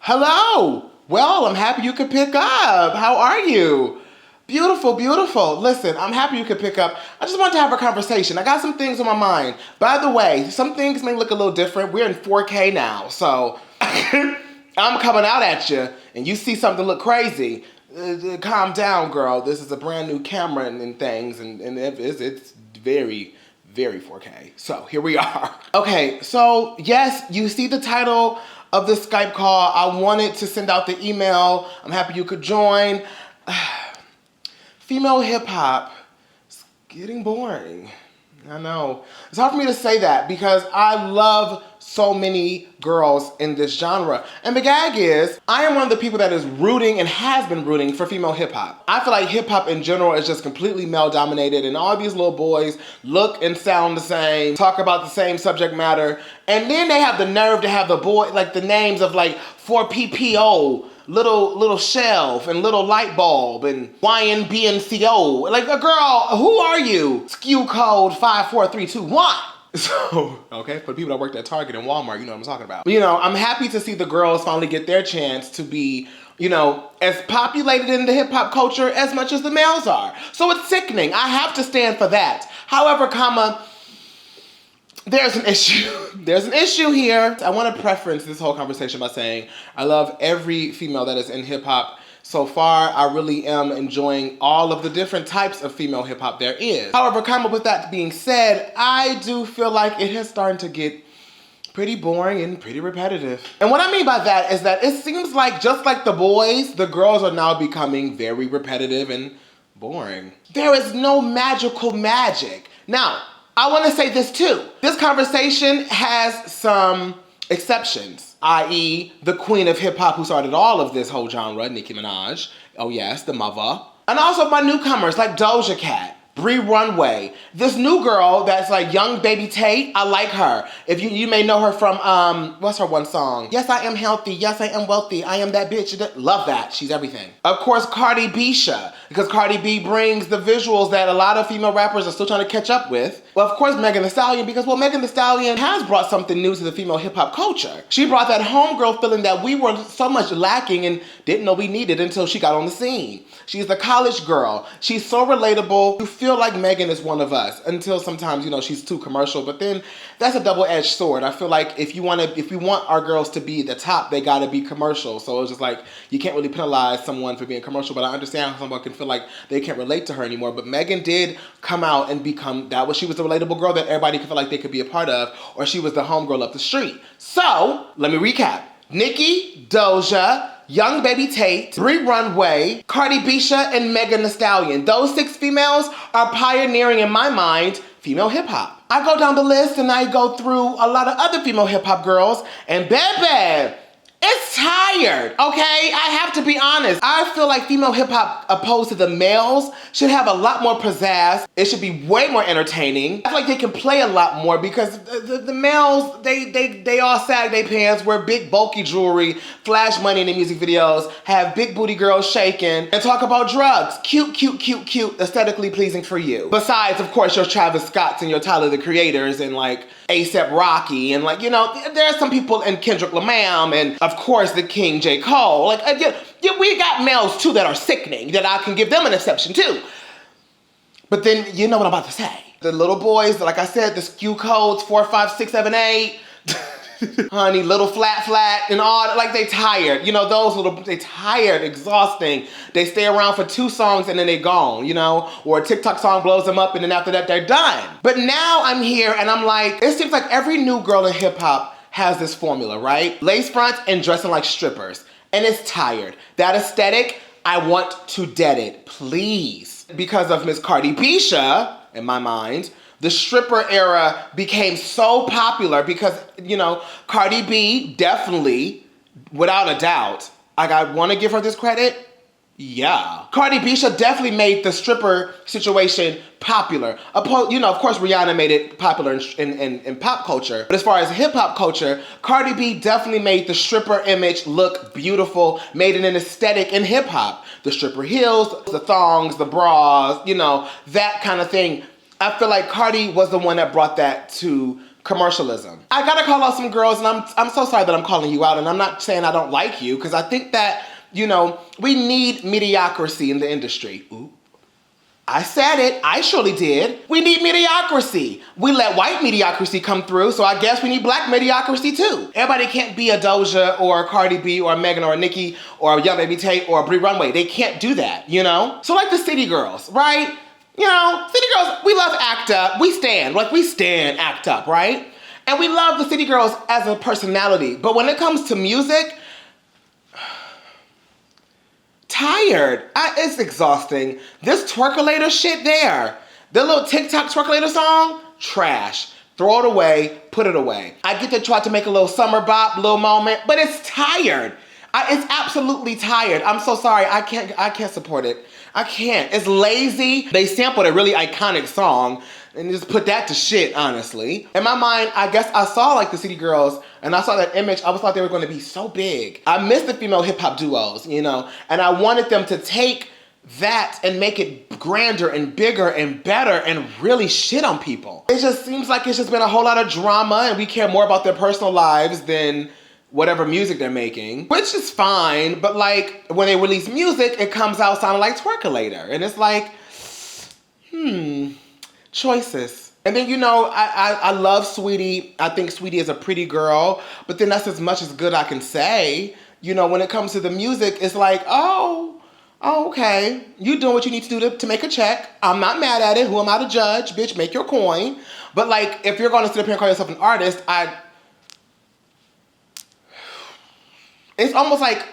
Hello. Well, I'm happy you could pick up. How are you? Beautiful, beautiful. Listen, I'm happy you could pick up. I just wanted to have a conversation. I got some things on my mind. By the way, some things may look a little different. We're in 4K now, so I'm coming out at you, and you see something look crazy. Calm down, girl. This is a brand new camera and things, and it's very, very 4K. So here we are. Okay, so yes, you see the title of this Skype call. I wanted to send out the email. I'm happy you could join. Female hip hop is getting boring. I know. It's hard for me to say that because I love so many girls in this genre. And the gag is, I am one of the people that is rooting and has been rooting for female hip hop. I feel like hip hop in general is just completely male dominated, and all these little boys look and sound the same, talk about the same subject matter, and then they have the nerve to have the boy, like the names of like 4PPO, little shelf and little light bulb and YNBNCO. Like, girl, who are you? SKU code 54321. So, okay, for the people that worked at Target and Walmart, you know what I'm talking about. You know, I'm happy to see the girls finally get their chance to be, you know, as populated in the hip hop culture as much as the males are. So it's sickening. I have to stand for that. However, there's an issue. There's an issue here. I want to preference this whole conversation by saying I love every female that is in hip hop. So far, I really am enjoying all of the different types of female hip hop there is. However, with that being said, I do feel like it has started to get pretty boring and pretty repetitive. And what I mean by that is that it seems like just like the boys, the girls are now becoming very repetitive and boring. There is no magical magic. Now, I want to say this too. This conversation has some exceptions, i.e. the queen of hip hop who started all of this whole genre, Nicki Minaj. Oh yes, the mother. And also my newcomers like Doja Cat, Bree Runway. This new girl that's like young baby Tate, I like her. If you may know her from, what's her one song? Yes, I am healthy. Yes, I am wealthy. I am that bitch. Love that. She's everything. Of course, Cardi Bisha, because Cardi B brings the visuals that a lot of female rappers are still trying to catch up with. Well, of course, Megan Thee Stallion, because, well, Megan Thee Stallion has brought something new to the female hip hop culture. She brought that homegirl feeling that we were so much lacking and didn't know we needed until she got on the scene. She's the college girl. She's so relatable. You feel like Megan is one of us until sometimes, you know, she's too commercial, but then that's a double-edged sword. I feel like if we want our girls to be the top, they gotta be commercial. So it's just like, you can't really penalize someone for being commercial, but I understand how someone can feel like they can't relate to her anymore. But Megan did come out and she was the relatable girl that everybody could feel like they could be a part of, or she was the homegirl up the street. So, let me recap. Nicki, Doja, Young Baby Tate, Bree Runway, Cardi Bisha, and Megan Thee Stallion. Those 6 females are pioneering, in my mind, female hip hop. I go down the list and I go through a lot of other female hip hop girls, and baby, it's tired, okay? I have to be honest. I feel like female hip hop, opposed to the males, should have a lot more pizzazz. It should be way more entertaining. I feel like they can play a lot more because the males, they all sag their pants, wear big bulky jewelry, flash money in their music videos, have big booty girls shaking, and talk about drugs. Cute, cute, cute, cute, aesthetically pleasing for you. Besides, of course, your Travis Scotts and your Tyler, the Creators, and like A$AP Rocky, and like, you know, there are some people, and Kendrick Lamar, and of course the King J. Cole. Like, we got males too that are sickening, that I can give them an exception too. But then, you know what I'm about to say. The little boys, like I said, the SKU codes, 4, 5, 6, 7, 8. Honey, little flat, and all, like they tired. You know, they tired, exhausting. They stay around for 2 songs and then they gone, you know? Or a TikTok song blows them up and then after that they're done. But now I'm here and I'm like, it seems like every new girl in hip hop has this formula, right? Lace fronts and dressing like strippers. And it's tired. That aesthetic, I want to dead it, please. Because of Miss Cardi Bisha, in my mind, the stripper era became so popular because, you know, Cardi B definitely, without a doubt, I want to give her this credit. Yeah. Cardi Bisha definitely made the stripper situation popular. You know, of course, Rihanna made it popular in pop culture. But as far as hip hop culture, Cardi B definitely made the stripper image look beautiful, made it an aesthetic in hip hop. The stripper heels, the thongs, the bras, you know, that kind of thing. I feel like Cardi was the one that brought that to commercialism. I gotta call out some girls, and I'm so sorry that I'm calling you out, and I'm not saying I don't like you, because I think that, you know, we need mediocrity in the industry. Ooh. I said it, I surely did. We need mediocrity. We let white mediocrity come through, so I guess we need black mediocrity too. Everybody can't be a Doja or a Cardi B or a Megan or a Nicki or a Young Baby Tate or a Brie Runway. They can't do that, you know? So like the city girls, right? You know, city girls, we love act up. We stand act up, right? And we love the city girls as a personality. But when it comes to music, tired. It's exhausting. This twerkulator shit there. The little TikTok twerkulator song, trash. Throw it away, put it away. I get to try to make a little summer bop, little moment, but it's tired. It's absolutely tired. I'm so sorry, I can't support it. I can't. It's lazy. They sampled a really iconic song and just put that to shit, honestly. In my mind, I guess I saw like the city girls and I saw that image. I thought they were gonna be so big. I miss the female hip hop duos, you know, and I wanted them to take that and make it grander and bigger and better and really shit on people. It just seems like it's just been a whole lot of drama and we care more about their personal lives than whatever music they're making, which is fine, but like when they release music, it comes out sounding like twerkulator. And it's like, choices. And then, you know, I love Sweetie. I think Sweetie is a pretty girl, but then that's as much as good I can say. You know, when it comes to the music, it's like, oh, okay. You doing what you need to do to make a check. I'm not mad at it. Who am I to judge? Bitch, make your coin. But like, if you're gonna sit up here and call yourself an artist, it's almost like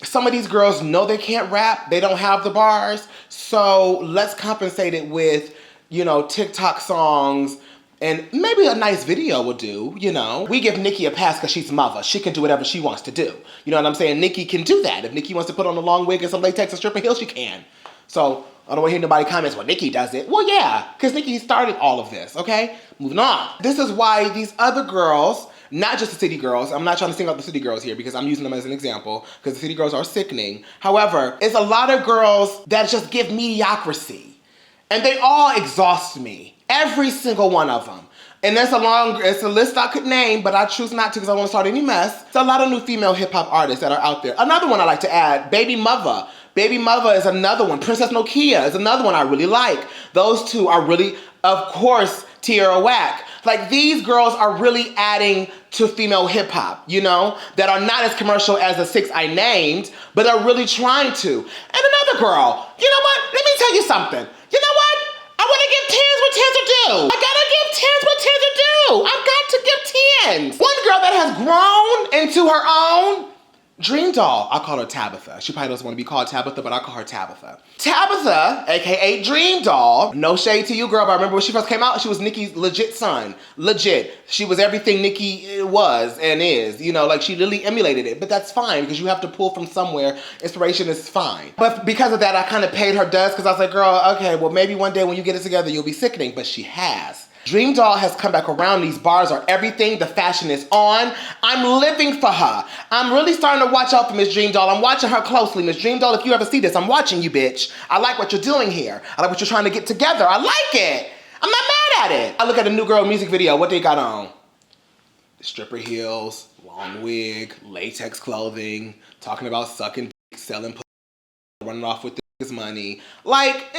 some of these girls know they can't rap, they don't have the bars, so let's compensate it with, you know, TikTok songs, and maybe a nice video will do, you know. We give Nicki a pass because she's mother. She can do whatever she wants to do. You know what I'm saying? Nicki can do that. If Nicki wants to put on a long wig and some latex and stripper heels, she can. So I don't want to hear nobody comments, well, Nicki does it. Well, yeah, because Nicki started all of this, okay? Moving on. This is why these other girls, not just the city girls, I'm not trying to sing out the city girls here because I'm using them as an example because the city girls are sickening. However, it's a lot of girls that just give mediocrity and they all exhaust me. Every single one of them. And it's a list I could name, but I choose not to because I don't want to start any mess. It's a lot of new female hip hop artists that are out there. Another one I like to add, Baby Mother. Baby Mother is another one. Princess Nokia is another one I really like. Those two are really, of course, Tierra Whack. Like these girls are really adding to female hip hop, you know, that are not as commercial as the 6 I named, but are really trying to. And another girl, you know what? Let me tell you something. You know what? I want to give tens what tens are due. I gotta give tens what tens are due. I've got to give tens. One girl that has grown into her own, Dream Doll. I call her Tabitha. She probably doesn't want to be called Tabitha, but I call her Tabitha. Tabitha, AKA Dream Doll. No shade to you, girl, but I remember when she first came out, she was Nicki's legit son. Legit. She was everything Nicki was and is. You know, like she literally emulated it, but that's fine because you have to pull from somewhere. Inspiration is fine. But because of that, I kind of paid her dust because I was like, girl, okay, well maybe one day when you get it together, you'll be sickening, but she has. Dream Doll has come back around. These bars are everything. The fashion is on. I'm living for her. I'm really starting to watch out for Miss Dream Doll. I'm watching her closely. Miss Dream Doll, if you ever see this, I'm watching you, bitch. I like what you're doing here. I like what you're trying to get together. I like it. I'm not mad at it. I look at a new girl music video. What they got on? Stripper heels, long wig, latex clothing, talking about sucking dick, selling pussy, running off with this money. Like,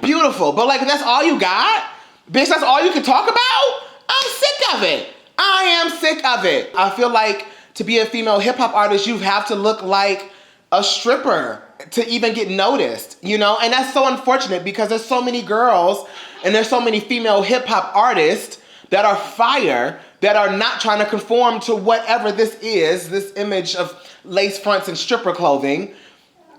beautiful. But like, that's all you got? Bitch, that's all you can talk about? I'm sick of it. I am sick of it. I feel like to be a female hip hop artist, you have to look like a stripper to even get noticed, you know? And that's so unfortunate because there's so many girls and there's so many female hip hop artists that are fire, that are not trying to conform to whatever this is, this image of lace fronts and stripper clothing,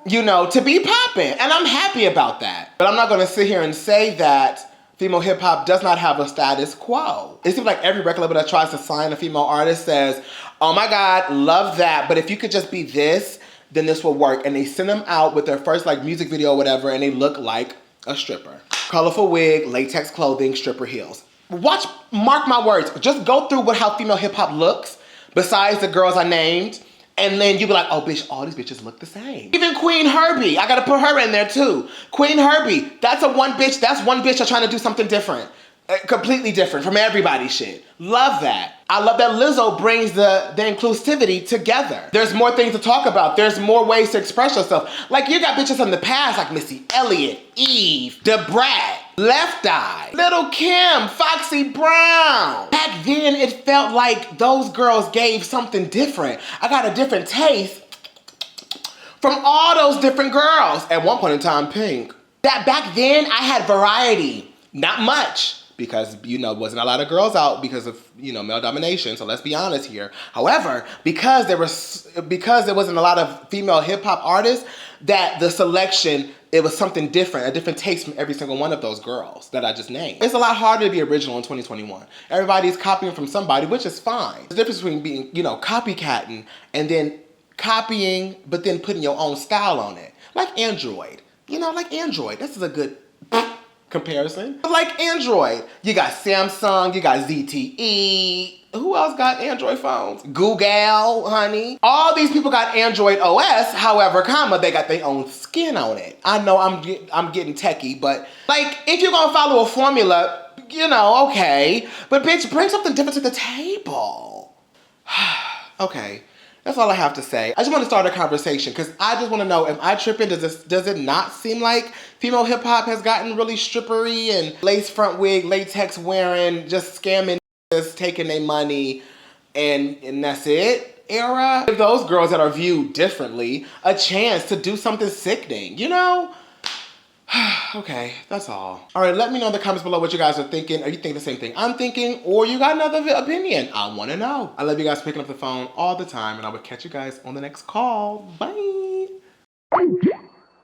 you know, to be popping. And I'm happy about that. But I'm not gonna sit here and say that female hip hop does not have a status quo. It seems like every record label that tries to sign a female artist says, oh my God, love that, but if you could just be this, then this will work. And they send them out with their first like music video or whatever, and they look like a stripper. Colorful wig, latex clothing, stripper heels. Watch, mark my words, just go through how female hip hop looks, besides the girls I named, and then you be like, oh bitch, all these bitches look the same. Even Queen Herbie, I gotta put her in there too. Queen Herbie, that's one bitch that's trying to do something different. Completely different from everybody's shit. Love that. I love that Lizzo brings the inclusivity together. There's more things to talk about. There's more ways to express yourself. Like, you got bitches in the past like Missy Elliott, Eve, Da Brat, Left Eye, Little Kim, Foxy Brown. Back then, it felt like those girls gave something different. I got a different taste from all those different girls. At one point in time, Pink. That back then, I had variety. Not much. Because, wasn't a lot of girls out because of, male domination. So let's be honest here. However, because there wasn't a lot of female hip hop artists, that the selection, it was something different, a different taste from every single one of those girls that I just named. It's a lot harder to be original in 2021. Everybody's copying from somebody, which is fine. The difference between being, copycatting and then copying, but then putting your own style on it. Like Android. Like Android. This is a good comparison. Like Android, you got Samsung, you got ZTE. Who else got Android phones? Google, honey. All these people got Android OS, however, they got their own skin on it. I know I'm getting techie, but like, if you're gonna follow a formula, okay. But bitch, bring something different to the table. Okay. That's all I have to say. I just want to start a conversation because I just want to know, am I tripping? Does it not seem like female hip hop has gotten really strippery and lace front wig, latex wearing, just scamming, just taking their money and that's it era? Give those girls that are viewed differently a chance to do something sickening, Okay, that's all. All right, let me know in the comments below what you guys are thinking. Are you thinking the same thing I'm thinking, or you got another opinion? I want to know. I love you guys picking up the phone all the time, and I will catch you guys on the next call. Bye.